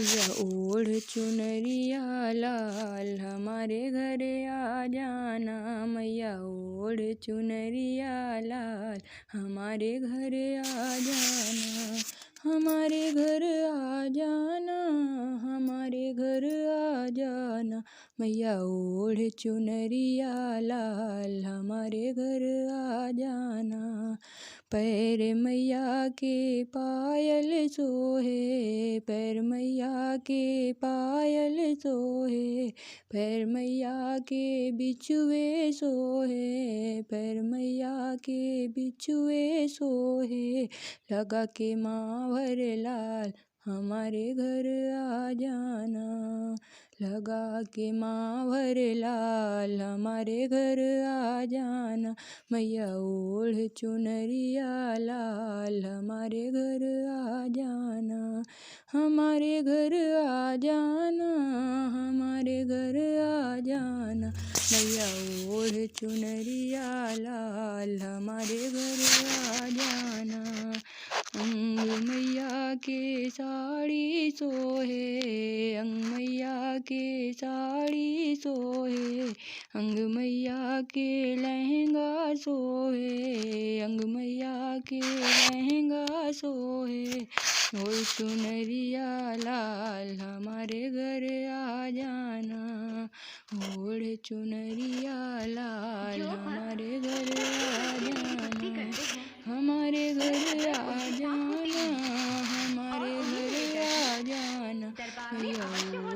मैया ओढ़ चुनरिया लाल हमारे घर आ जाना। मैया ओढ़ चुनरिया लाल हमारे घर आ जाना। हमारे घर आ जाना, हमारे घर आ जाना। मैया ओढ़ चुनरिया लाल हमारे घर आ जाना। पैर मैया के पायल सोहे, पैर मैया के पायल सोहे। पैर मैया के बिछुए सोहे, पैर मैया के बिछुए सोहे। लगा के मावर लाल हमारे घर आ जाना। लगा के मावर लाल हमारे घर आ जाना। मैया ओढ़ चुनरिया लाल हमारे घर आ जाना। हमारे घर आ जाना, हमारे घर आ जाना। मैया ओढ़ चुनरिया लाल हमारे घर आ जाना। अंग मैया के साड़ी सोहे, अंग मैया के साड़ी सोहे। अंग मैया के लहंगा सोहे, अंग मैया के लहंगा सोहे। ओढ़ चुनरिया लाल हमारे घर आ जाना। ओढ़ चुनरिया लाल हमारे घर आ जाना। हमारे घर आ जाना, हमारे घर आ जाना। मैया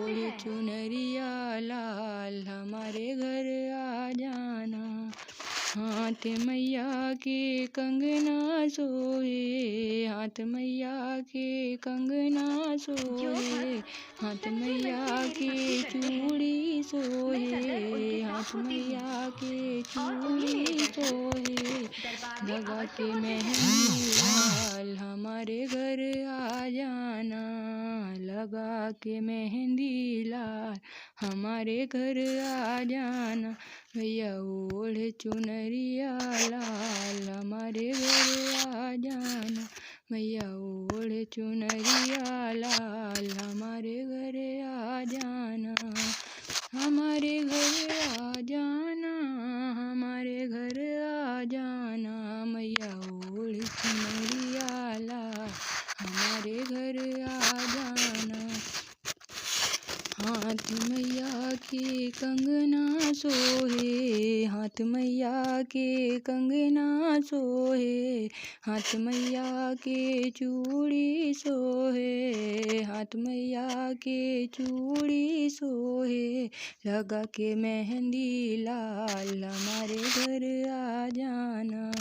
ओढ़ चुनरिया लाल हमारे घर आ जाना। हाथ मैया के कंगना सोहे, हाथ मैया के कंगना सोहे। हाथ मैया के चूड़ी सोहे, हाथ मैया के चूड़ी सोहे। लगा के मेहंदी लाल हमारे घर आ जाना। लगा के मेहंदी लाल हमारे घर आ जाना। मैया ओढ़ चुनरिया लाल हमारे घर आ जाना। मैया ओढ़ चुनरिया लाल हमारे घर आ जाना। हमारे घर आ जाना, हमारे घर आ जाना। मैया ओढ़ चुनरिया लाल हमारे घर आ जाना। हाथ मैया के कंगना सोहे, हाथ मैया के कंगना सोहे। हाथ मैया के चूड़ी सोहे, हाथ मैया के चूड़ी सोहे। लगा के मेहंदी लाल हमारे घर आ जाना।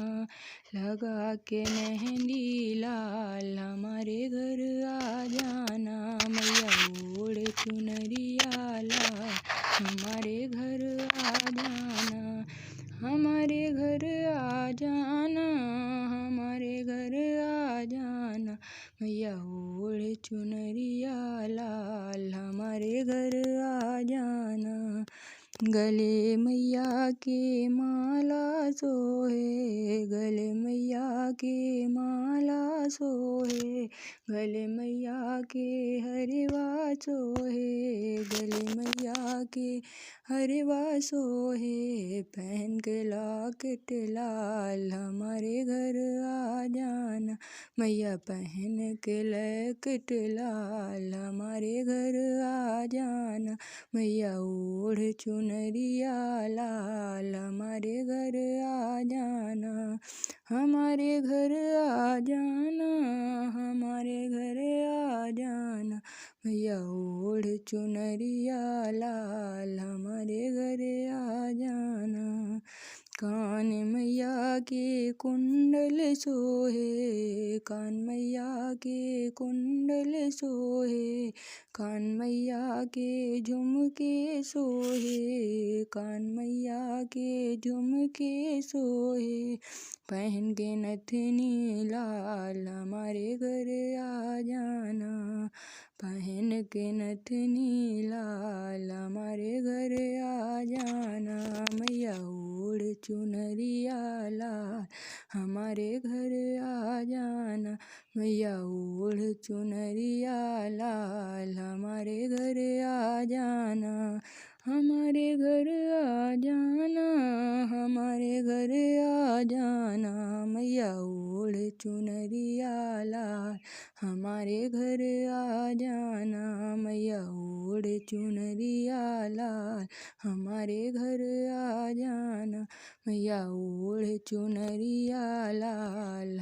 लगा के मेहंदी लाल हमारे घर आ जाना। मैया ओढ़ चुनरिया लाल हमारे घर आ जाना। हमारे घर आ जाना, हमारे घर आ जाना। मैया ओढ़ चुनरिया लाल हमारे घर आ जाना। गले मैया के माला सोहे, गले मैया के माला सोहे। गले मैया के हरवा सोहे, गले मैया के हरवा सोहे। पहन के लॉकेट लाल हमारे घर आ जाना। मैया पहन के लॉकेट लाल हमारे घर आ जाना। मैया ओढ़ चुनरिया लाल हमारे घर आ जाना। हमारे घर आ जाना, हमारे घर आ जाना। मैया ओढ़ चुनरिया लाल हमारे घर आ जाना। कान मैया के कुंडल सोहे, कान मैया के कुंडल सोहे। कान मैया के झुमके सोहे, कान मैया के झुमके सोहे। पहन के नथनी लाल हमारे घर आ जाना। पहन के नथनी लाल, हमारे घर आ जाना मैया ओढ़ चुनरिया लाल, हमारे घर आ जाना मैया ओढ़ चुनरिया लाल, हमारे घर आ जाना, हमारे घर आ जाना, हमारे घर आ जाना मैया ओढ़ चुनरिया लाल, हमारे घर आ जाना मैया ओढ़ चुनरिया लाल, हमारे घर आ जाना मैया ओढ़ चुनरिया लाल।